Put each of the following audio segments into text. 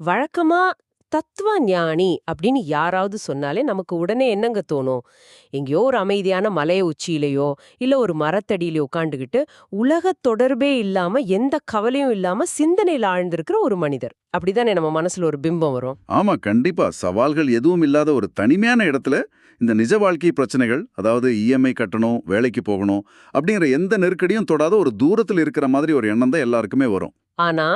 வழக்கமா தத்துவ ஞானி அப்படின்னு யாராவது சொன்னாலே நமக்கு உடனே என்னங்க தோணும்? எங்கேயோ ஒரு அமைதியான மலை உச்சியிலயோ, இல்ல ஒரு மரத்தடியிலயோ உட்காந்துகிட்டு, உலகத் தொடர்பே இல்லாம, எந்த கவலையும் இல்லாம சிந்தனையில ஆழ்ந்திருக்கிற ஒரு மனிதர். அப்படிதானே நம்ம மனசுல ஒரு பிம்பம் வரும். ஆமா, கண்டிப்பா. சவால்கள் எதுவும் இல்லாத ஒரு தனிமையான இடத்துல இந்த நிஜ வாழ்க்கை பிரச்சனைகள், அதாவது இஎம்ஐ கட்டணும், வேலைக்கு போகணும் அப்படிங்கிற எந்த நெருக்கடியும் தொடாத ஒரு தூரத்துல இருக்கிற மாதிரி ஒரு எண்ணம் தான் எல்லாருக்குமே வரும். ஆனா,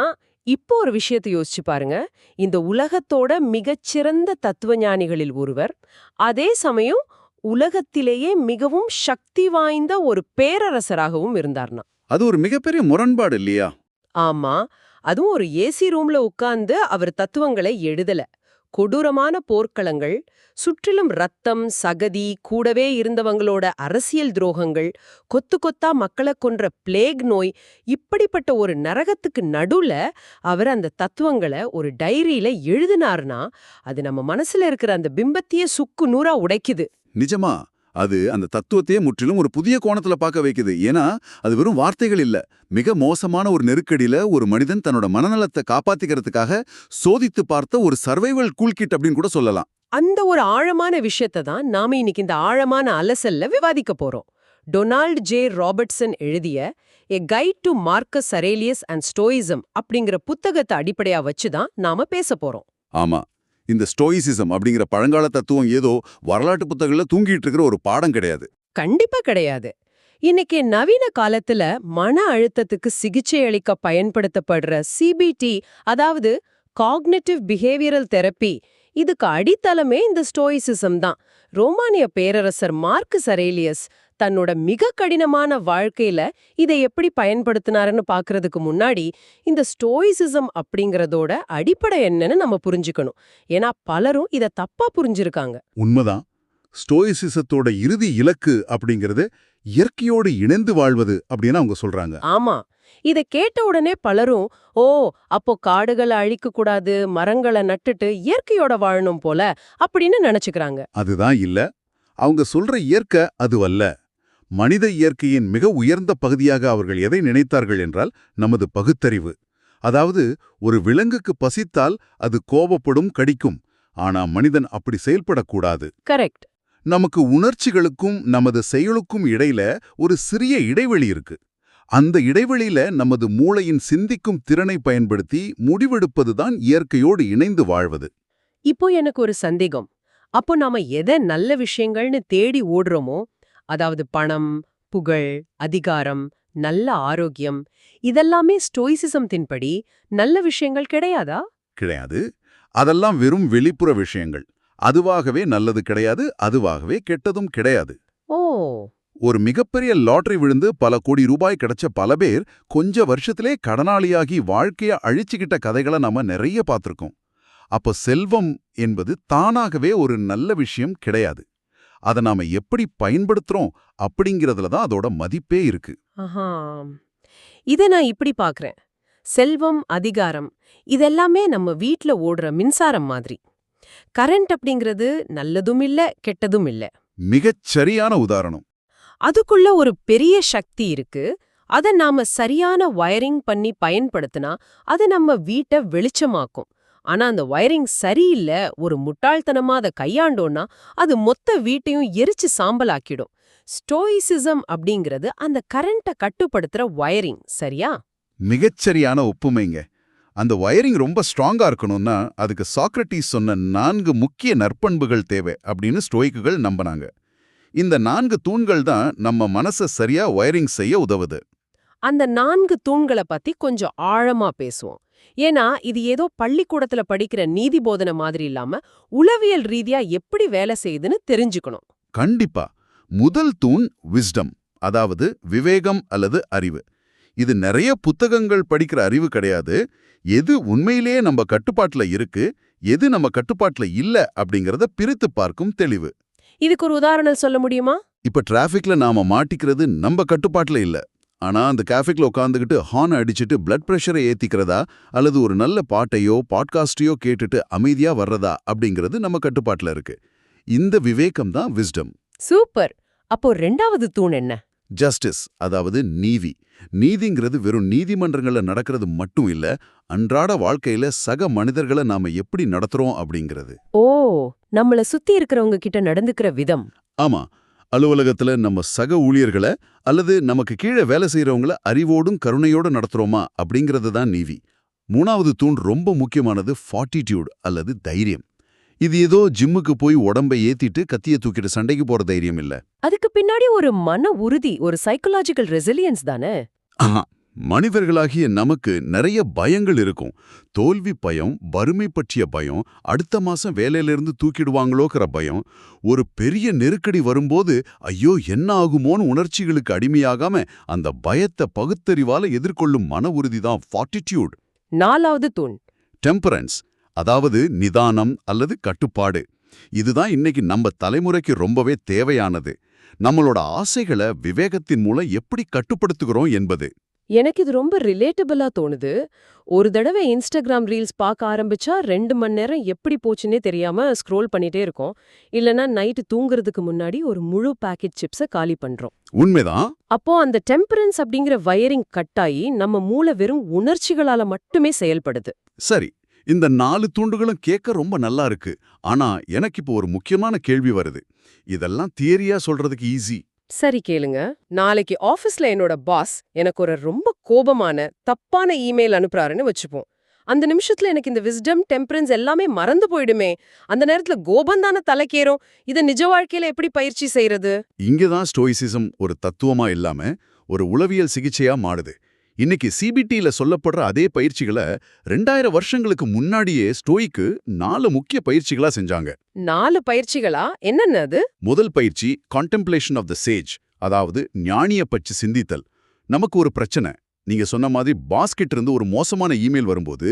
இப்போ ஒரு விஷயத்தை யோசிச்சு பாருங்க. இந்த உலகத்தோட மிகச்சிறந்த தத்துவ ஞானிகளில் ஒருவர், அதே சமயம் உலகத்திலேயே மிகவும் சக்தி வாய்ந்த ஒரு பேரரசராகவும் இருந்தார்னா. அது ஒரு மிகப்பெரிய முரண்பாடு இல்லையா? ஆமா. அதுவும் ஒரு ஏசி ரூம்ல உட்கார்ந்து அவர் தத்துவங்களை எழுதல. கொடூரமான போர்க்களங்கள், சுற்றிலும் ரத்தம், சகதி, கூடவே இருந்தவங்களோட அரசியல் துரோகங்கள், கொத்து கொத்தா மக்களை கொன்ற பிளேக் நோய், இப்படிப்பட்ட ஒரு நரகத்துக்கு நடுவுல அவர் அந்த தத்துவங்களை ஒரு டைரியில எழுதினார்னா, அது நம்ம மனசுல இருக்கிற அந்த பிம்பத்தையே சுக்கு நூறா உடைக்குது. நிஜமா. அது அந்த தத்துவத்தையே முற்றிலும் ஒரு புதிய கோணத்துல பார்க்க வைக்குது. ஏன்னா, அது வெறும் வார்த்தைகள் இல்ல. மிக மோசமான ஒரு நெருக்கடியில ஒரு மனிதன் தன்னோட மனநலத்தை காப்பாத்திக்கிறதுக்காக சோதித்து பார்த்த ஒரு சர்வைவல் கூல்கிட் அப்படின்னு கூட சொல்லலாம். அந்த ஒரு ஆழமான விஷயத்தை தான் நாம இன்னைக்கு இந்த ஆழமான அலசல்ல விவாதிக்க போறோம். டொனால்ட் ஜே ராபர்ட்சன் எழுதிய a guide to Marcus Aurelius and stoicism அப்படிங்கிற புத்தகத்தை அடிப்படையா வச்சு தான் நாம பேச போறோம். ஆமா. இந்த ஸ்டோயிசிசம் அப்படிங்கிற பழங்கால தத்துவம் ஏதோ வரலாற்று புத்தகங்கள்ல தூங்கிட்டு இருக்கிற ஒரு பாடம் கிடையாது. கண்டிப்பா கிடையாது. இன்னைக்கு நவீன காலத்துல மன அழுத்தத்துக்கு சிகிச்சை அளிக்க பயன்படுத்தப்படுற சிபிடி, அதாவது காக்னிட்டிவ் பிஹேவியரல் தெரப்பி, இதுக்கு அடித்தளமே இந்த ஸ்டோயிசிசம் தான். ரோமானிய பேரரசர் மார்க்கஸ் அரேலியஸ் தன்னோட மிக கடினமான வாழ்க்கையில இதை எப்படி பயன்படுத்தினாருன்னு பாக்குறதுக்கு முன்னாடி இந்த ஸ்டோயிசிசம் அப்படிங்கறதோட அடிப்படை என்னன்னு நம்ம புரிஞ்சுக்கணும். ஏன்னா பலரும் இத தப்பா புரிஞ்சிருக்காங்க. உண்மைதான். ஸ்டோயிசிசத்தோட இறுதி இலக்கு அப்படிங்கிறது இயற்கையோடு இணைந்து வாழ்வது அப்படின்னு அவங்க சொல்றாங்க. ஆமா. இத கேட்ட உடனே பலரும், ஓ, அப்போ காடுகளை அழிக்க கூடாது, மரங்களை நட்டுட்டு இயற்கையோட வாழணும் போல அப்படின்னு நினைச்சுக்கிறாங்க. அதுதான் இல்ல. அவங்க சொல்ற இயற்கை அதுவல்ல. மனித இயற்கையின் மிக உயர்ந்த பகுதியாக அவர்கள் எதை நினைத்தார்கள் என்றால் நமது பகுத்தறிவு. அதாவது ஒரு விலங்குக்கு பசித்தால் அது கோபப்படும், கடிக்கும். ஆனா மனிதன் அப்படி செயல்படக்கூடாது. கரெக்ட். நமக்கு உணர்ச்சிகளுக்கும் நமது செயலுக்கும் இடையில ஒரு சிறிய இடைவெளி இருக்கு. அந்த இடைவெளியில நமது மூளையின் சிந்திக்கும் திறனை பயன்படுத்தி முடிவெடுப்பதுதான் இயற்கையோடு இணைந்து வாழ்வது. இப்போ எனக்கு ஒரு சந்தேகம். அப்போ நாம எதை நல்ல விஷயங்கள்னு தேடி ஓடுறோமோ, அதாவது பணம், புகழ், அதிகாரம், நல்ல ஆரோக்கியம், இதெல்லாமே ஸ்டோயிசிசம் தின்படி நல்ல விஷயங்கள் கிடையாதா? கிடையாது. அதெல்லாம் வெறும் வெளிப்புற விஷயங்கள். அதுவாகவே நல்லது கிடையாது, அதுவாகவே கெட்டதும் கிடையாது. ஓ. ஒரு மிகப்பெரிய லாட்டரி விழுந்து பல கோடி ரூபாய் கிடைச்ச பல பேர் கொஞ்ச வருஷத்திலே கடனாளியாகி வாழ்க்கைய அழிச்சுக்கிட்ட கதைகளை நாம நிறைய பார்த்திருக்கோம். அப்ப செல்வம் என்பது தானாகவே ஒரு நல்ல விஷயம் கிடையாது. அதை நாம எப்படி பயன்படுத்துறோம் அப்படிங்கிறதுல தான் அதோட மதிப்பே இருக்கு. ஆஹா. இத நான் இப்படி பாக்குறேன். செல்வம், அதிகாரம், இதெல்லாமே நம்ம வீட்ல ஓடுற மின்சாரம் மாதிரி. கரண்ட் அப்படிங்கிறது நல்லதும் இல்ல, கெட்டதும் இல்ல. மிகச் சரியான உதாரணம். அதுக்குள்ள ஒரு பெரிய சக்தி இருக்கு. அத நாம சரியான வயரிங் பண்ணி பயன்படுத்தினா அது நம்ம வீட்டை வெளிச்சமாக்கும். ஆனா அந்த வயரிங் சரியில்ல, ஒரு முட்டாள்தனமா அதை கையாண்டோன்னா அது மொத்த வீட்டையும் எரிச்சு சாம்பலாக்கிடும். ஸ்டோயிசிசம் அப்படிங்கிறது அந்த கரண்ட்டை கட்டுப்படுத்துற வயரிங், சரியா? மிகச்சரியான ஒப்புமைங்க. அந்த வயரிங் ரொம்ப ஸ்ட்ராங்கா இருக்கணும்னா அதுக்கு சாக்ரட்டிஸ் சொன்ன 4 முக்கிய நற்பண்புகள் தேவை அப்படின்னு ஸ்டோயிக்குகள் நம்பினாங்க. இந்த 4 தூண்கள் தான் நம்ம மனசை சரியா வயரிங் செய்ய உதவுது. அந்த 4 தூண்களை பத்தி கொஞ்சம் ஆழமா பேசுவோம். ஏன்னா இது ஏதோ பள்ளிக்கூடத்துல படிக்கிற நீதி போதனை மாதிரி இல்லாம உளவியல் ரீதியா எப்படி வேலை செய்யுதுன்னு தெரிஞ்சுக்கணும். கண்டிப்பா. முதல் தூண் விஸ்டம், அதாவது விவேகம் அல்லது அறிவு. இது நிறைய புத்தகங்கள் படிக்கிற அறிவு கிடையாது. எது உண்மையிலேயே நம்ம கட்டுப்பாட்டுல இருக்கு, எது நம்ம கட்டுப்பாட்டுல இல்ல அப்படிங்கறத பிரித்து பார்க்கும் தெளிவு. இதுக்கு ஒரு உதாரணம் சொல்ல முடியுமா? இப்ப டிராஃபிக்ல நாம மாட்டிக்கிறது நம்ம கட்டுப்பாட்டுல இல்ல. ஆனா அந்த கேஃபிக்ல உட்காந்துக்கிட்டு ஹார்ன் அடிச்சுட்டு பிளட் பிரஷரை ஏத்திக்கிறதா அல்லது ஒரு நல்ல பாட்டையோ பாட்காஸ்டையோ கேட்டுட்டு அமைதியா வர்றதா அப்படிங்கிறது நம்ம கட்டுப்பாட்டுல இருக்கு. இந்த விவேகம் தான் விஸ்டம். சூப்பர். அப்போ 2வது தூண் என்ன? ஜஸ்டிஸ், அதாவது நீதி. நீதிங்கிறது வெறும் நீதிமன்றங்கள்ல நடக்கிறது மட்டும் இல்ல, அன்றாட வாழ்க்கையில சக மனிதர்களை நாம எப்படி நடத்துறோம் அப்படிங்கிறது. ஓ, நம்மள சுத்தி இருக்கிறவங்க கிட்ட நடந்துக்கிற விதம். ஆமா, அலுவலகத்துல நம்ம சக ஊழியர்களை அல்லது நமக்கு கீழே வேலை செய்யறவங்கள அறிவோடும் கருணையோடும் நடத்துறோமா அப்படிங்கிறது தான் நீதி. மூணாவது தூண் ரொம்ப முக்கியமானது ஃபார்ட்டிடியூட் அல்லது தைரியம். இது ஏதோ ஜிம்முக்கு போய் உடம்பை ஏத்திட்டு கத்திய தூக்கிட்டு சண்டைக்கு போற தைரியம் இல்ல. அதுக்கு பின்னாடி ஒரு மன உறுதி, ஒரு சைக்கலாஜிக்கல் ரெசிலியன்ஸ் தானே. ஆஹா, மனிதர்களாகிய நமக்கு நிறைய பயங்கள் இருக்கும். தோல்வி பயம், வறுமை பற்றிய பயம், அடுத்த மாசம் வேலையிலிருந்து தூக்கிடுவாங்களோங்கிற பயம். ஒரு பெரிய நெருக்கடி வரும்போது ஐயோ என்ன ஆகுமோன்னு உணர்ச்சிகளுக்கு அடிமையாகாம அந்த பயத்தை பகுத்தறிவால எதிர்கொள்ளும் மன உறுதிதான் ஃபார்ட்டிடியூட். நாலாவது தூண் டெம்பரன்ஸ், அதாவது நிதானம் அல்லது கட்டுப்பாடு. இதுதான் இன்னைக்கு நம்ம தலைமுறைக்கு ரொம்பவே தேவையானது. நம்மளோட ஆசைகளை விவேகத்தின் மூலம் எப்படி கட்டுப்படுத்துகிறோம் என்பது. எனக்கு இது ரொம்ப ரிலேட்டபிளா தோணுது. ஒரு தடவை இன்ஸ்டாகிராம் ரீல்ஸ் பார்க்க ஆரம்பிச்சா 2 மணி நேரம் எப்படி போச்சுன்னே தெரியாம ஸ்க்ரோல் பண்ணிட்டே இருக்கோம். இல்லனா நைட்டு தூங்குறதுக்கு முன்னாடி ஒரு முழு பாக்கெட் சிப்ஸை காலி பண்றோம். உண்மைதான். அப்போ அந்த டெம்பரன்ஸ் அப்படிங்கிற வயரிங் கட்டாயி நம்ம மூளை வெறும் உணர்ச்சிகளால மட்டுமே செயல்படுது. சரி, இந்த 4 தூண்டுகளும் கேட்க ரொம்ப நல்லா இருக்கு. ஆனா எனக்கு இப்போ ஒரு முக்கியமான கேள்வி வருது. இதெல்லாம் தியரியா சொல்றதுக்கு ஈஸி. சரி கேளுங்க. நாளைக்கு ஆபீஸ்ல என்னோட பாஸ் எனக்கு ஒரு ரொம்ப கோபமான தப்பான இமெயில் அனுப்புறாருன்னு வச்சுப்போம். அந்த நிமிஷத்துல எனக்கு இந்த விஸ்டம், டெம்பரன்ஸ் எல்லாமே மறந்து போயிடுமே. அந்த நேரத்துல கோபம் தானே தலைக்கேறும். இத நிஜ வாழ்க்கையில எப்படி பயிற்சி செய்யறது? இங்கதான் ஸ்டோயிசிசம் ஒரு தத்துவமா இல்லாம ஒரு உளவியல் சிகிச்சையா மாறுது. இன்னைக்கு சிபிடில சொல்லப்படுற அதே பயிற்சிகளை 2000 வருஷங்களுக்கு முன்னாடியே ஸ்டோயிக்கு 4 முக்கிய பயிற்சிகளா செஞ்சாங்க. 4 பயிற்சிகளா? என்னென்ன அது? முதல் பயிற்சி கான்டெம்ப்ளேஷன் ஆஃப் த சேஜ், அதாவது ஞானிய பற்றி சிந்தித்தல். நமக்கு ஒரு பிரச்சனை, நீங்க சொன்ன மாதிரி பாஸ்கெட் இருந்து ஒரு மோசமான இமெயில் வரும்போது,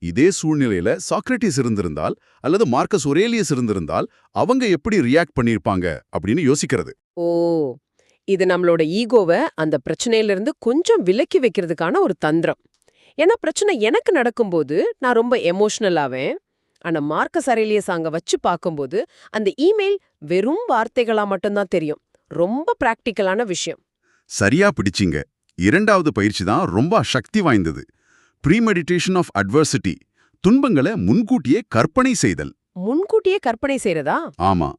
இதே சூழ்நிலையில சாக்ரட்டிஸ் இருந்திருந்தால் அல்லது மார்க்கஸ் ஒரேலியஸ் இருந்திருந்தால் அவங்க எப்படி ரியாக்ட் பண்ணிருப்பாங்க அப்படின்னு யோசிக்கிறது. ஓ, இது நம்மளோட ஈகோவை அந்த பிரச்சனையிலிருந்து கொஞ்சம் விலக்கி வைக்கிறதுக்கான ஒரு தந்திரம். ஏன்னா பிரச்சனை எனக்கு நடக்கும்போது நான் ரொம்ப எமோஷனல் ஆவேன். ஆனா மார்க்கஸ் அரேலியஸ் அங்க வச்சு பார்க்கும்போது அந்த இமெயில் வெறும் வார்த்தைகளா மட்டும்தான் தெரியும். ரொம்ப பிராக்டிக்கலான விஷயம். சரியா பிடிச்சிங்க. இரண்டாவது பயிற்சி தான் ரொம்ப சக்தி வாய்ந்தது. ப்ரீமெடிடேஷன் ஆஃப் அட்வர்சிட்டி, துன்பங்களை முன்கூட்டியே கற்பனை செய்தல். முன்கூட்டியே கற்பனை செய்யறதா? ஆமா,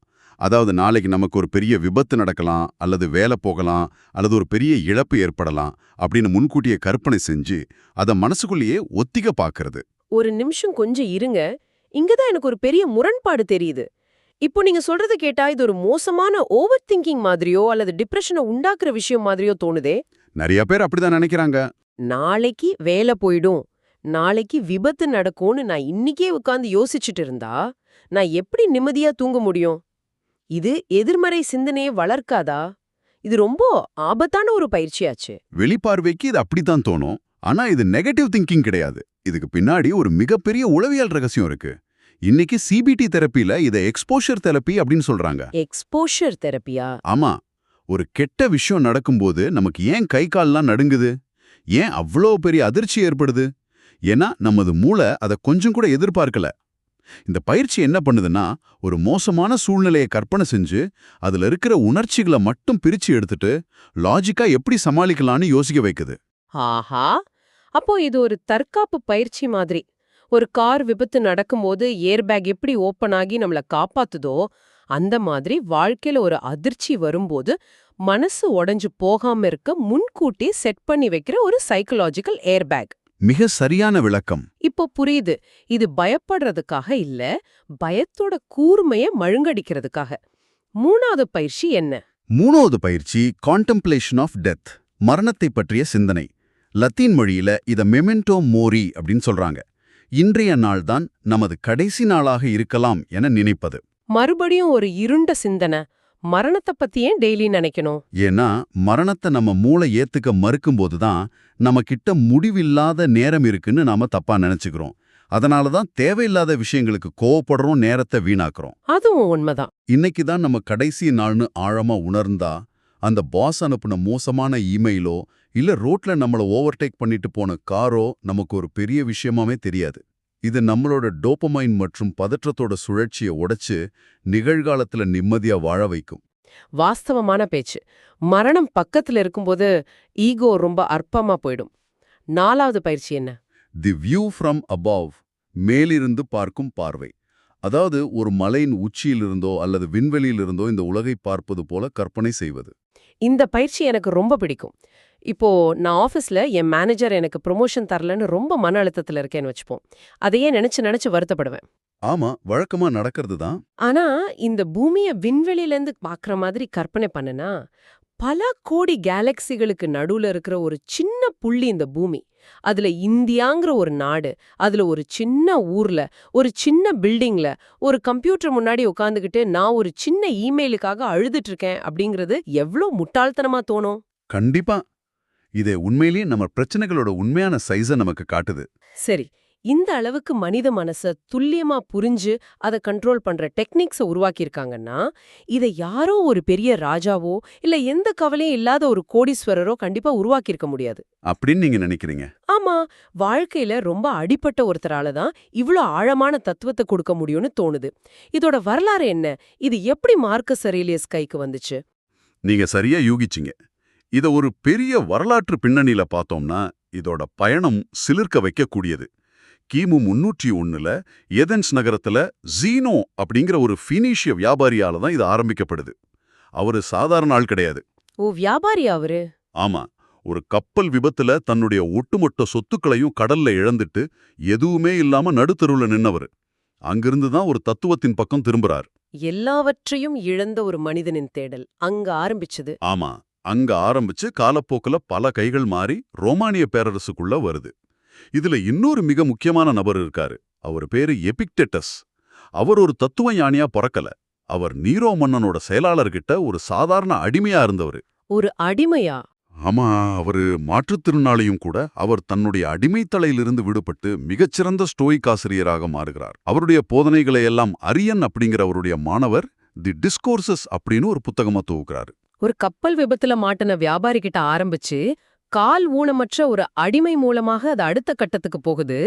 அதாவது நாளைக்கு நமக்கு ஒரு பெரிய விபத்து நடக்கலாம், அல்லது வேலை போகலாம், அல்லது ஒரு பெரிய இழப்பு ஏற்படலாம் அப்படின்னு முன்கூட்டியே கற்பனை செஞ்சு அதை மனசுக்குள்ளேயே ஒத்திக பார்க்கறது. ஒரு நிமிஷம் கொஞ்சம் இருங்க. இங்கதான் எனக்கு ஒரு பெரிய முரண்பாடு தெரியுது. இப்போ நீங்க சொல்றது கேட்டா இது ஒரு மோசமான ஓவர் திங்கிங் மாதிரியோ அல்லது டிப்ரெஷனை உண்டாக்குற விஷயம் மாதிரியோ தோணுதே. நிறைய பேர் அப்படிதான் நினைக்கிறாங்க. நாளைக்கு வேலை போயிடும், நாளைக்கு விபத்து நடக்கும்னு நான் இன்னிக்கே உட்கார்ந்து யோசிச்சுட்டு இருந்தா நான் எப்படி நிம்மதியா தூங்க முடியும்? இது எதிர்மறை சிந்தனையை வளர்க்காதா? இது ரொம்ப ஆபத்தான ஒரு பயிற்சியாச்சு. வெளிப்பார்வைக்கு இது அப்படித்தான் தோணும். ஆனா இது நெகட்டிவ் திங்கிங் கிடையாது. இதுக்கு பின்னாடி ஒரு மிகப்பெரிய உளவியல் ரகசியம் இருக்கு. இன்னைக்கு சிபிடி தெரப்பில இதை எக்ஸ்போஷர் தெரப்பி அப்படின்னு சொல்றாங்க. எக்ஸ்போஷர் தெரப்பியா? ஆமா, ஒரு கெட்ட விஷயம் நடக்கும்போது நமக்கு ஏன் கை கால்லாம் நடுங்குது, ஏன் அவ்வளோ பெரிய அதிர்ச்சி ஏற்படுது? ஏன்னா நமது மூளை அதை கொஞ்சம் கூட எதிர்பார்க்கல. இந்த பயிற்சி என்ன பண்ணுதுன்னா, ஒரு மோசமான சூழ்நிலையை கற்பனை செஞ்சு அதுல இருக்கிற உணர்ச்சிகளை மட்டும் பிரிச்சு எடுத்துட்டு லாஜிக்கா எப்படி சமாளிக்கலாம்னு யோசிக்க வைக்குது. ஆஹா, அப்போ இது ஒரு தற்காப்பு பயிற்சி மாதிரி. ஒரு கார் விபத்து நடக்கும்போது ஏர்பேக் எப்படி ஓப்பன் ஆகி நம்மள காப்பாத்துதோ, அந்த மாதிரி வாழ்க்கையில ஒரு அதிர்ச்சி வரும்போது மனசு உடைஞ்சு போகாம இருக்க முன்கூட்டி செட் பண்ணி வைக்கிற ஒரு சைக்கலாஜிக்கல் ஏர்பேக். மிக சரியான விளக்கம். இப்போ புரியுது. இது பயப்படுறதுக்காக இல்ல, பயத்தோட கூர்மைய மழுங்கடிக்கிறதுக்காக. மூணாவது பயிற்சி என்ன? மூணாவது பயிற்சி கான்டெம்ப்ளேஷன் ஆஃப் டெத், மரணத்தை பற்றிய சிந்தனை. லத்தீன் மொழியில இத மெமெண்டோ மோரி அப்படின்னு சொல்றாங்க. இன்றைய நாள்தான் நமது கடைசி நாளாக இருக்கலாம் என நினைப்பது. மறுபடியும் ஒரு இருண்ட சிந்தனை. மரணத்தை பத்தி ஏன் டெய்லி நினைக்கணும்? ஏன்னா மரணத்தை நம்ம மூளை ஏத்துக்க மறுக்கும்போது தான் நம்ம கிட்ட முடிவில்லாத நேரம் இருக்குன்னு நாம தப்பா நினைச்சுக்கிறோம். அதனாலதான் தேவையில்லாத விஷயங்களுக்கு கோவப்படுறோம், நேரத்தை வீணாக்குறோம். அதுவும் உண்மைதான். இன்னைக்கு தான் நம்ம கடைசி நாள்னு ஆழமா உணர்ந்தா, அந்த பாஸ் அனுப்புன மோசமான இமெயிலோ இல்ல ரோட்ல நம்மள ஓவர்டேக் பண்ணிட்டு போன காரோ நமக்கு ஒரு பெரிய விஷயமாவே தெரியாது. இது நம்மளோட டோபமைன் மற்றும் பதற்றத்தோட சுழற்சியை உடைச்சு நிகழ்காலத்துல நிம்மதியா வாழ வைக்கும். வாஸ்தவமான பேச்சு. மரணம் பக்கத்துல இருக்கும்போது ஈகோ ரொம்ப அற்பமா போயிடும். 4வது பயிற்சி என்ன? தி வியூ ஃப்ரம் அபவ், மேலிருந்து பார்க்கும் பார்வை. அதாவது ஒரு மலையின் உச்சியிலிருந்தோ அல்லது விண்வெளியிலிருந்தோ இந்த உலகை பார்ப்பது போல கற்பனை செய்வது. இந்த பயிற்சி எனக்கு ரொம்ப பிடிக்கும். இப்போ நான் ஆஃபீஸ்ல என் மேனேஜர் எனக்கு ப்ரொமோஷன் தரலன்னு ரொம்ப மன அழுத்தத்துல இருக்கேன்னு வச்சுப்போம். அதையே நினைச்சு நினைச்சு வருத்தப்படுவேன். ஆமா, வழக்கமா நடக்கிறது தான். ஆனா இந்த பூமிய விண்வெளியிலேருந்து பார்க்குற மாதிரி கற்பனை பண்ணுனா, பல கோடி கேலக்சிகளுக்கு நடுவுல இருக்கிற ஒரு சின்ன புள்ளி இந்த பூமி. அதுல இந்தியாங்கிற ஒரு நாடு, அதுல ஒரு சின்ன ஊர்ல, ஒரு சின்ன பில்டிங்ல, ஒரு கம்ப்யூட்டர் முன்னாடி உட்காந்துக்கிட்டு நான் ஒரு சின்ன இமெயிலுக்காக அழுதுட்டு இருக்கேன் அப்படிங்கிறது எவ்ளோ முட்டாள்தனமா தோணும். கண்டிப்பா. இதே உண்மையிலேயே நம்ம பிரச்சனைகளோட உண்மையான சைஸ நமக்கு காட்டுது. சரி, இந்த அளவுக்கு மனித மனச துல்லியமா புரிஞ்சு அதை கண்ட்ரோல் பண்ற டெக்னிக்ஸை உருவாக்கியிருக்காங்கன்னா, இதை யாரோ ஒரு பெரிய ராஜாவோ இல்ல எந்த கவலையும் இல்லாத ஒரு கோடீஸ்வரரோ கண்டிப்பா உருவாக்கியிருக்க முடியாது. அப்படின்னு நீங்க நினைக்கிறீங்க? ஆமா, வாழ்க்கையில ரொம்ப அடிபட்ட ஒருத்தரால தான் இவ்ளோ ஆழமான தத்துவத்தை கொடுக்க முடியும்னு தோணுது. இதோட வரலாறு என்ன? இது எப்படி மார்க்கஸ் அரேலியஸ் கைக்கு வந்துச்சு? நீங்க சரியா யூகிச்சிங்க. இத ஒரு பெரிய வரலாற்று பின்னணியில பார்த்தோம்னா, இதோட பயணம் சிலிர்க்க வைக்கக்கூடியது. கிமு 301ல ஏதென்ஸ் நகரத்துல ஜீனோ அப்படிங்கிற ஒரு ஃபீனிஷிய வியாபாரியால தான் இது ஆரம்பிக்கப்படுது. அவரு சாதாரண ஆள் கிடையாது. ஓ, வியாபாரியா அவரு? ஆமா, ஒரு கப்பல் விபத்துல தன்னுடைய ஒட்டுமொத்த சொத்துக்களையும் கடல்ல இழந்துட்டு எதுவுமே இல்லாம நடுத்தருவுல நின்னவரு. அங்கிருந்து தான் ஒரு தத்துவத்தின் பக்கம் திரும்புறார். எல்லாவற்றையும் இழந்த ஒரு மனிதனின் தேடல் அங்க ஆரம்பிச்சது. ஆமா, அங்க ஆரம்பிச்சு காலப்போக்குல பல கைகள் மாறி ரோமானிய பேரரசுக்குள்ள வருது. இதுல இன்னொரு மிக முக்கியமான நபர் இருக்காரு. அவர் பேரு எபிக்டெட்டஸ். அவர் ஒரு தத்துவ ஞானியா பொறக்கல. அவர் நீரோ மன்னனோட செயலாளர்கிட்ட ஒரு சாதாரண அடிமையா இருந்தவரு. ஒரு அடிமையா? ஆமா, அவரு மாற்றுத்திறனாளியும் கூட. அவர் தன்னுடைய அடிமைத்தலையிலிருந்து விடுபட்டு மிகச்சிறந்த ஸ்டோயிக் ஆசிரியராக மாறுகிறார். அவருடைய போதனைகளை எல்லாம் அரியன் அப்படிங்கிற அவருடைய மாணவர் தி டிஸ்கோர்சஸ் அப்படின்னு ஒரு புத்தகமா துவக்குறாரு. ஒரு கப்பல் விபத்துல மாட்டின வியாபாரி கிட்ட ஆரம்பிச்சு கால் ஊனமற்ற ஒரு அடிமை மூலமாக அது அடுத்த கட்டத்துக்கு போகுது.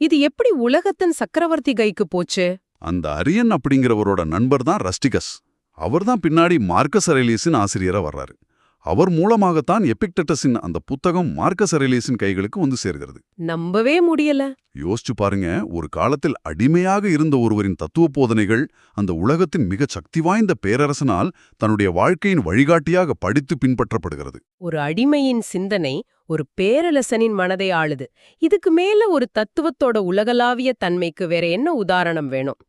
இது எப்படி உலகத்தின் சக்கரவர்த்தி கைக்கு போச்சு? அந்த அரியன் அப்படிங்கிறவரோட நண்பர் தான் ரஸ்டிகஸ். அவர்தான் பின்னாடி மார்க்கஸ் அரேலியஸின் ஆசிரியரா வர்றாரு. அவர் மூலமாகத்தான் எபிக்டெட்டஸின் அந்த புத்தகம் மார்க்கஸ் அரேலியஸின் கைகளுக்கு வந்து சேர்கிறது. நம்பவே முடியல. யோசிச்சு பாருங்க, ஒரு காலத்தில் அடிமையாக இருந்த ஒருவரின் தத்துவ போதனைகள் அந்த உலகத்தின் மிக சக்தி வாய்ந்த பேரரசனால் தன்னுடைய வாழ்க்கையின் வழிகாட்டியாக படித்து பின்பற்றப்படுகிறது. ஒரு அடிமையின் சிந்தனை ஒரு பேரரசனின் மனதை ஆளுது. இதுக்கு மேல ஒரு தத்துவத்தோட உலகளாவிய தன்மைக்கு வேற என்ன உதாரணம் வேணும்?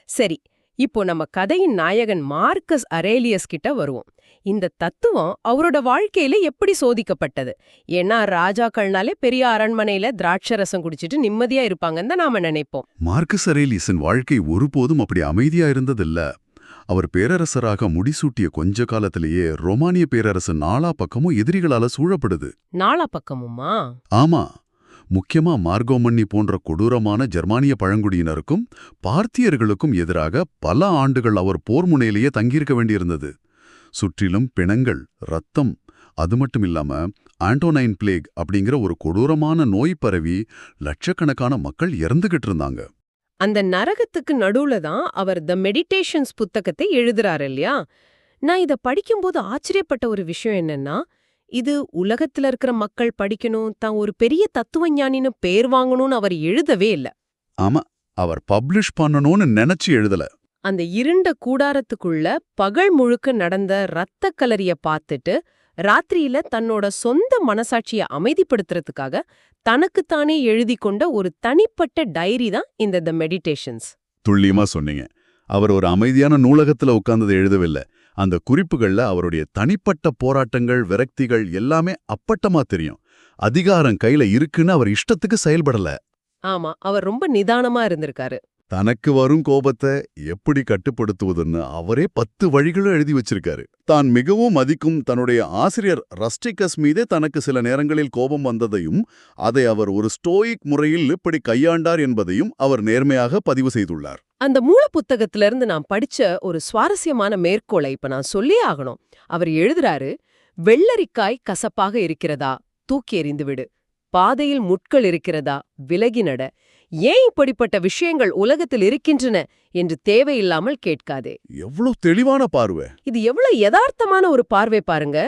சரி, இப்போ நம்ம கதையின் நாயகன் மார்க்கஸ் அரேலியஸ் கிட்ட வருவோம். இந்த தத்துவம் அவரோட வாழ்க்கையில எப்படி சோதிக்கப்பட்டது? ஏன்னா ராஜாக்கள்னாலே பெரிய அரண்மனையில திராட்சரசம் குடிச்சிட்டு நிம்மதியா இருப்பாங்கன்னு தான் நாம நினைப்போம். மார்க்கஸ் அரேலியஸின் வாழ்க்கை ஒருபோதும் அப்படி அமைதியா இருந்ததில்ல. அவர் பேரரசராக முடிசூட்டிய கொஞ்ச காலத்திலேயே ரோமானிய பேரரசு நாலா பக்கமும் எதிரிகளால சூழப்படுது. நாலா பக்கமுமா? ஆமா, முக்கியமா மார்கோமன்னி போன்ற கொடூரமான ஜெர்மானிய பழங்குடியினருக்கும் பார்த்தியர்களுக்கும் எதிராக பல ஆண்டுகள் அவர் போர் முனையிலேயே தங்கியிருக்க வேண்டியிருந்தது. சுற்றிலும் பிணங்கள், ரத்தம், அது மட்டும் இல்லாம ஆண்டோனைன் பிளேக் அப்படிங்கிற ஒரு கொடூரமான நோய் பரவி லட்சக்கணக்கான மக்கள் இறந்துகிட்டு இருந்தாங்க. அந்த நரகத்துக்கு நடுவுல தான் அவர் த மெடிடேஷன்ஸ் புத்தகத்தை எழுதுறாரு இல்லையா? நான் இத படிக்கும்போது ஆச்சரியப்பட்ட ஒரு விஷயம் என்னன்னா, இது உலகத்துல இருக்கிற மக்கள் படிக்கணும், தான் ஒரு பெரிய தத்துவஞானின்னு பேர் வாங்கணும்னு அவர் எழுதவே இல்ல. ஆமா, அவர் பப்ளிஷ் பண்ணணும்னு நினைச்சு எழுதல. அந்த இருண்ட கூடாரத்துக்குள்ள பகல் முழுக்க நடந்த ரத்த கலரிய பார்த்துட்டு ராத்திரியில தன்னோட சொந்த மனசாட்சியை அமைதிப்படுத்துறதுக்காக தனக்குத்தானே எழுதி கொண்ட ஒரு தனிப்பட்ட டைரி தான் இந்த த மெடிடேஷன்ஸ். துல்லியமா சொன்னீங்க. அவர் ஒரு அமைதியான நூலகத்துல உட்கார்ந்ததை எழுதவில்லை. அந்த குறிப்புகள்ல அவருடைய தனிப்பட்ட போராட்டங்கள், விரக்திகள் எல்லாமே அப்பட்டமா தெரியும். அதிகாரம் கையில இருக்குன்னு அவர் இஷ்டத்துக்கு செயல்படல. ஆமா, அவர் ரொம்ப நிதானமா இருந்திருக்காரு. தனக்கு வரும் கோபத்தை எப்படி கட்டுப்படுத்துவதுன்னு அவரே 10 வழிகளும் எழுதி வச்சிருக்காரு. தான் மிகவும் மதிக்கும் தன்னுடைய ஆசிரியர் ரஸ்டிகஸ் மீதே தனக்கு சில நேரங்களில் கோபம் வந்ததையும், அதை அவர் ஒரு ஸ்டோயிக் முறையில் இப்படி கையாண்டார் என்பதையும் அவர் நேர்மையாக பதிவு செய்துள்ளார். அந்த மூல புத்தகத்திலிருந்து நான் படிச்ச ஒரு சுவாரஸ்யமான மேற்கோளை இப்ப நான் சொல்லியே ஆகணும். அவர் எழுதுறாரு, வெள்ளரிக்காய் கசப்பாக இருக்கிறதா? தூக்கி எறிந்து விடு. பாதையில் முட்கள் இருக்கிறதா? விலகி நட. ஏன் இப்படிப்பட்ட விஷயங்கள் உலகத்தில் இருக்கின்றன என்று தேவையில்லாமல் கேட்காதே. எவ்வளவு தெளிவான பார்வை! இது எவ்வளவு யதார்த்தமான ஒரு பார்வை பாருங்க.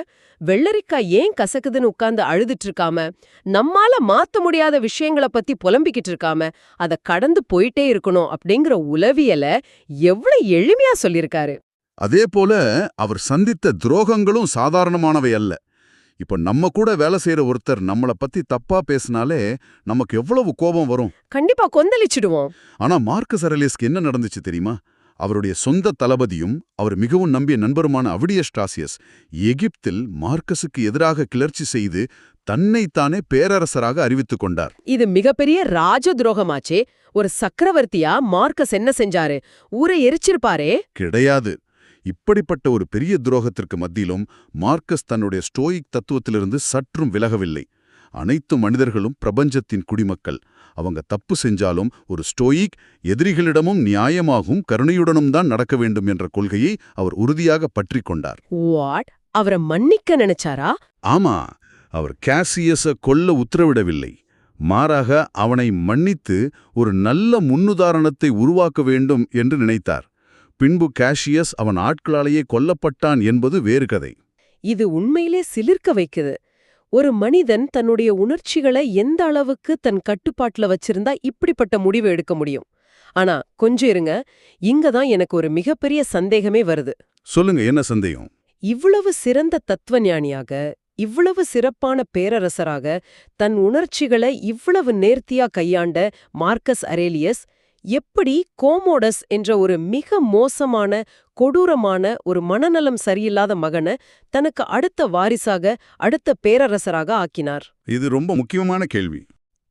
வெள்ளரிக்காய் ஏன் கசக்குதுன்னு உட்கார்ந்து அழுதுட்டு இருக்காம, நம்மால மாத்த முடியாத விஷயங்கள பத்தி புலம்பிக்கிட்டு இருக்காம, அத கடந்து போயிட்டே இருக்கணும் அப்படிங்கிற உளவியல எவ்வளவு எளிமையா சொல்லியிருக்காரு. அதே போல அவர் சந்தித்த துரோகங்களும் சாதாரணமானவை அல்ல. இப்ப நம்ம கூட வேலை செய்யற ஒருத்தர் நம்மள பத்தி தப்பா பேசினாலே நமக்கு எவ்வளவு கோபம் வரும். கண்டிப்பா கொந்தளிச்சிடுவோம். ஆனா மார்க்கஸ் அரேலியஸ்க்கு என்ன நடந்துச்சு தெரியுமா? அவருடைய சொந்த தளபதியும் அவர் மிகவும் நம்பிய நண்பருமான அவிடியஸ் டாசியஸ் எகிப்தில் மார்க்கஸுக்கு எதிராக கிளர்ச்சி செய்து தன்னைத்தானே பேரரசராக அறிவித்துக் கொண்டார். இது மிகப்பெரிய ராஜ துரோகமாச்சே. ஒரு சக்கரவர்த்தியா மார்க்கஸ் என்ன செஞ்சாரு? ஊரை எரிச்சிருப்பாரே? கிடையாது. இப்படிப்பட்ட ஒரு பெரிய துரோகத்திற்கு மத்தியிலும் மார்க்கஸ் தன்னுடைய ஸ்டோயிக் தத்துவத்திலிருந்து சற்றும் விலகவில்லை. அனைத்து மனிதர்களும் பிரபஞ்சத்தின் குடிமக்கள். அவங்க தப்பு செஞ்சாலும் ஒரு ஸ்டோயிக் எதிரிகளிடமும் நியாயமாகவும் கருணையுடனும் தான் நடக்க வேண்டும் என்ற கொள்கையை அவர் உறுதியாக பற்றிக் கொண்டார். வாட்? அவரை மன்னிக்க நினைச்சாரா? ஆமா, அவர் கேசியஸை கொல்ல உத்தரவிடவில்லை. மாறாக அவனை மன்னித்து ஒரு நல்ல முன்னுதாரணத்தை உருவாக்க வேண்டும் என்று நினைத்தார். பின்பு கேஷியஸ் அவன் ஆட்களாலேயே கொல்லப்பட்டான் என்பது வேறு கதை. இது உண்மையிலே சிலிர்க்க வைக்குது. ஒரு மனிதன் தன்னுடைய உணர்ச்சிகளை எந்த அளவுக்கு தன் கட்டுப்பாட்டுல வச்சிருந்தா இப்படிப்பட்ட முடிவு எடுக்க முடியும்? ஆனா கொஞ்சம் இருங்க, இங்கதான் எனக்கு ஒரு மிகப்பெரிய சந்தேகமே வருது. சொல்லுங்க, என்ன சந்தேகம்? இவ்வளவு சிறந்த தத்துவஞானியாக, இவ்வளவு சிறப்பான பேரரசராக, தன் உணர்ச்சிகளை இவ்வளவு நேர்த்தியா கையாண்ட மார்க்கஸ் அரேலியஸ் எப்படி கோமோடஸ் என்ற ஒரு மிக மோசமான, கொடூரமான, ஒரு மனநலம் சரியில்லாத மகனை தனக்கு அடுத்த வாரிசாக, அடுத்த பேரரசராக ஆக்கினார்? இது ரொம்ப முக்கியமான கேள்வி.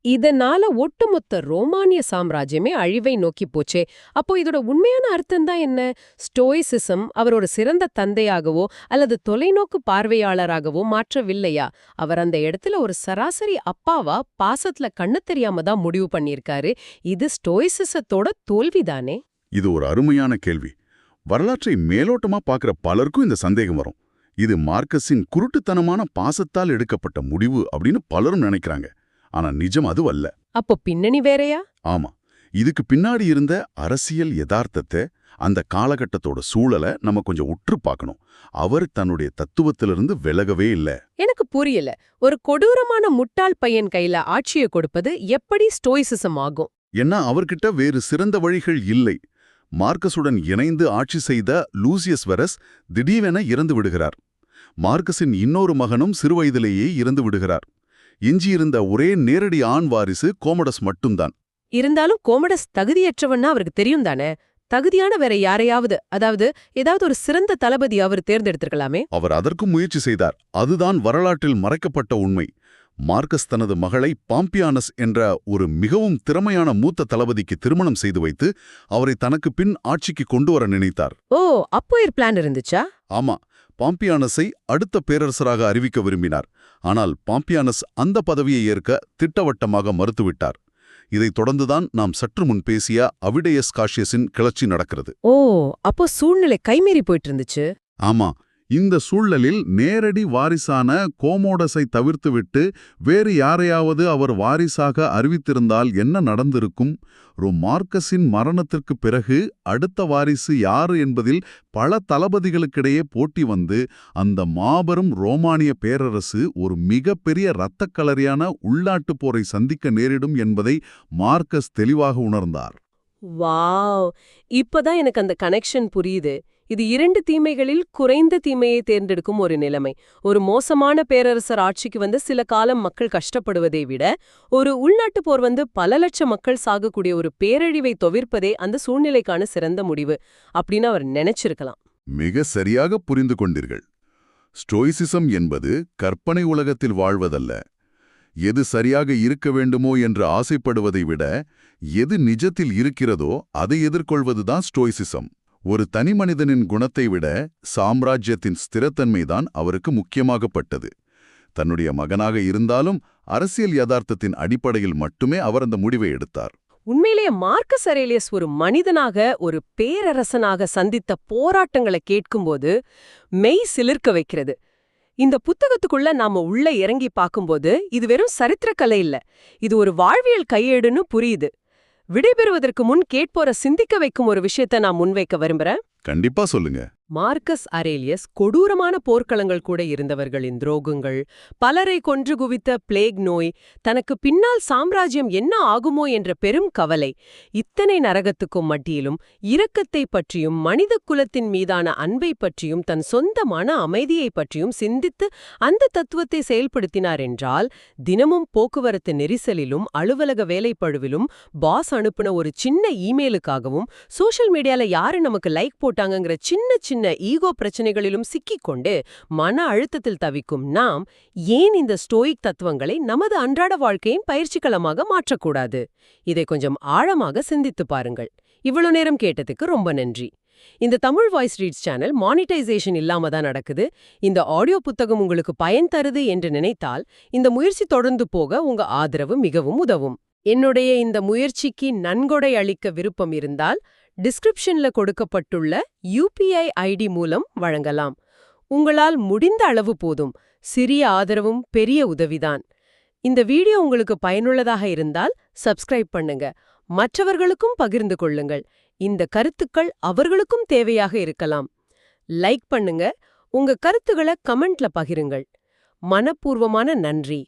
இதனால ஒட்டுமொத்த ரோமானிய சாம்ராஜ்யமே அழிவை நோக்கி போச்சே. அப்போ இதோட உண்மையான அர்த்தம் தான் என்ன? ஸ்டோயிசிசம் அவர் ஒரு சிறந்த தந்தையாகவோ அல்லது தொலைநோக்கு பார்வையாளராகவோ மாற்றவில்லையா? அவர் அந்த இடத்துல ஒரு சராசரி அப்பாவா பாசத்துல கண்ணு தெரியாம தான் முடிவு பண்ணியிருக்காரு. இது ஸ்டோயிசிசத்தோட தோல்விதானே? இது ஒரு அருமையான கேள்வி. வரலாற்றை மேலோட்டமா பார்க்கிற பலருக்கும் இந்த சந்தேகம் வரும். இது மார்க்கஸின் குருட்டுத்தனமான பாசத்தால் எடுக்கப்பட்ட முடிவு அப்படின்னு பலரும் நினைக்கிறாங்க. ஆனா நிஜம் அது அல்ல. அப்போ பின்னணி வேறையா? ஆமா, இதுக்கு பின்னாடி இருந்த அரசியல் யதார்த்தத்தை, அந்த காலகட்டத்தோட சூழலை நம்ம கொஞ்சம் உற்று பார்க்கணும். அவர் தன்னுடைய தத்துவத்திலிருந்து விலகவே இல்ல. எனக்கு புரியல. ஒரு கொடூரமான முட்டாள் பையன் கையில ஆட்சியை கொடுப்பது எப்படி ஸ்டோயிசிசம் ஆகும்? ஏன்னா அவர்கிட்ட வேறு சிறந்த வழிகள் இல்லை. மார்க்கஸுடன் இணைந்து ஆட்சி செய்த லூசியஸ் வெரஸ் திடீரென இறந்து விடுகிறார். மார்க்கஸின் இன்னொரு மகனும் சிறுவயதிலேயே இறந்து விடுகிறார். எஞ்சியிருந்த ஒரே நேரடி ஆண் வாரிசு கோமடஸ் மட்டும்தான். இருந்தாலும் கோமடஸ் தகுதியற்றவன்னா அவருக்கு தெரியும் தானே? தகுதியான வேற யாரையாவது, அதாவது ஏதாவது ஒரு சிறந்த தளபதி அவர் தேர்ந்தெடுத்திருக்கலாமே. அவர் அதற்கும் முயற்சி செய்தார். அதுதான் வரலாற்றில் மறைக்கப்பட்ட உண்மை. மார்க்கஸ் தனது மகளை பாம்பியானஸ் என்ற ஒரு மிகவும் திறமையான மூத்த தளபதிக்கு திருமணம் செய்து வைத்து அவரை தனக்கு பின் ஆட்சிக்கு கொண்டு வர நினைத்தார். ஓ, அப்போ ஒரு பிளான் இருந்துச்சா? ஆமா, பாம்பியானஸை அடுத்த பேரரசராக அறிவிக்க விரும்பினார். ஆனால் பாம்பியானஸ் அந்த பதவியை ஏற்க திட்டவட்டமாக மறுத்துவிட்டார். இதைத் தொடர்ந்துதான் நாம் சற்று முன் பேசிய அவிடியஸ் காஷியஸின் கிளர்ச்சி நடக்கிறது. ஓ, அப்போ சூழ்நிலை கைமீறி போயிட்டு இருந்துச்சு. ஆமா, இந்த சூழலில் நேரடி வாரிசான கோமோடஸை தவிர்த்துவிட்டு வேறு யாரையாவது அவர் வாரிசாக அறிவித்திருந்தால் என்ன நடந்திருக்கும்? மார்க்கஸின் மரணத்திற்கு பிறகு அடுத்த வாரிசு யாரு என்பதில் பல தளபதிகளுக்கிடையே போட்டி வந்து அந்த மாபெரும் ரோமானிய பேரரசு ஒரு மிகப்பெரிய இரத்தக்களரியான உள்நாட்டுப் போரை சந்திக்க நேரிடும் என்பதை மார்க்கஸ் தெளிவாக உணர்ந்தார். வாவ், இப்பதான் எனக்கு அந்த கனெக்ஷன் புரியுது. இது இரண்டு தீமைகளில் குறைந்த தீமையை தேர்ந்தெடுக்கும் ஒரு நிலைமை. ஒரு மோசமான பேரரசர் ஆட்சிக்கு வந்து சில காலம் மக்கள் கஷ்டப்படுவதை விட ஒரு உள்நாட்டு போர் வந்து பல லட்சம் மக்கள் சாகக்கூடிய ஒரு பேரழிவை தவிர்ப்பதே அந்த சூழ்நிலைக்கான சிறந்த முடிவு அப்படின்னு அவர் நினைச்சிருக்கலாம். மிக சரியாக புரிந்து கொண்டீர்கள். ஸ்டோயிசிசம் என்பது கற்பனை உலகத்தில் வாழ்வதல்ல. எது சரியாக இருக்க வேண்டுமோ என்று ஆசைப்படுவதை விட எது நிஜத்தில் இருக்கிறதோ அதை எதிர்கொள்வதுதான் ஸ்டோயிசிசம். ஒரு தனிமனிதனின் குணத்தை விட சாம்ராஜ்யத்தின் ஸ்திரத்தன்மைதான் அவருக்கு முக்கியமாகப்பட்டது. தன்னுடைய மகனாக இருந்தாலும் அரசியல் யதார்த்தத்தின் அடிப்படையில் மட்டுமே அவர் அந்த முடிவை எடுத்தார். உண்மையிலேயே மார்க்கஸ் அரேலியஸ் ஒரு மனிதனாக, ஒரு பேரரசனாக சந்தித்த போராட்டங்களை கேட்கும்போது மெய் சிலிர்க்க வைக்கிறது. இந்த புத்தகத்துக்குள்ள நாம உள்ள இறங்கி பார்க்கும்போது இது வெறும் சரித்திர கலை இல்ல, இது ஒரு வாழ்வியல் கையேடுன்னு புரியுது. விடைபெறுவதற்கு முன் கேட்போர சிந்திக்க வைக்கும் ஒரு விஷயத்தை நான் முன்வைக்க விரும்புறேன். கண்டிப்பா சொல்லுங்க. மார்க்கஸ் அரேலியஸ் கொடூரமான போர்க்களங்கள் கூட இருந்தவர்களின் துரோகங்கள், பலரை கொன்று குவித்த பிளேக் நோய், தனக்கு பின்னால் சாம்ராஜ்யம் என்ன ஆகுமோ என்ற பெரும் கவலை, இத்தனை நரகத்துக்கும் மட்டியிலும் இரக்கத்தை பற்றியும் மனித குலத்தின் மீதான அன்பை பற்றியும் தன் சொந்த மன அமைதியை பற்றியும் சிந்தித்து அந்த தத்துவத்தை செயல்படுத்தினார் என்றால், தினமும் போக்குவரத்து நெரிசலிலும் அலுவலக வேலைப்பழுவிலும் பாஸ் அனுப்புன ஒரு சின்ன இமெயிலுக்காகவும் சோஷியல் மீடியால யாரு நமக்கு லைக் போட்டாங்கங்கிற சின்ன சின்ன ஈகோ பிரச்சனைகளிலும் சிக்கிக்கொண்டு மன அழுத்தத்தில் தவிக்கும் நாம் ஏன் இந்த ஸ்டோயிக் தத்துவங்களை நமது அன்றாட வாழ்க்கையின் பயிற்சிகளமாக மாற்றக்கூடாது? இதை கொஞ்சம் ஆழமாக சிந்தித்து பாருங்கள். இவ்வளவு நேரம் கேட்டதுக்கு ரொம்ப நன்றி. இந்த Tamil voice reads channel monetisation இல்லாம தான் நடக்குது. இந்த ஆடியோ புத்தகம் உங்களுக்கு பயன் தருது என்று நினைத்தால் இந்த முயற்சி தொடர்ந்து போக உங்க ஆதரவு மிகவும் உதவும். என்னுடைய இந்த முயற்சிக்கு நன்கொடை அளிக்க விருப்பம் இருந்தால் டிஸ்கிரிப்ஷன்ல கொடுக்கப்பட்டுள்ள UPI ஐடி மூலம் வழங்கலாம். உங்களால் முடிந்த அளவு போதும். சிறிய ஆதரவும் பெரிய உதவிதான். இந்த வீடியோ உங்களுக்கு பயனுள்ளதாக இருந்தால் சப்ஸ்கிரைப் பண்ணுங்க. மற்றவர்களுக்கும் பகிர்ந்து கொள்ளுங்கள். இந்த கருத்துக்கள் அவர்களுக்கும் தேவையாக இருக்கலாம். லைக் பண்ணுங்க. உங்க கருத்துக்களை கமெண்ட்ல பகிருங்கள். மனப்பூர்வமான நன்றி.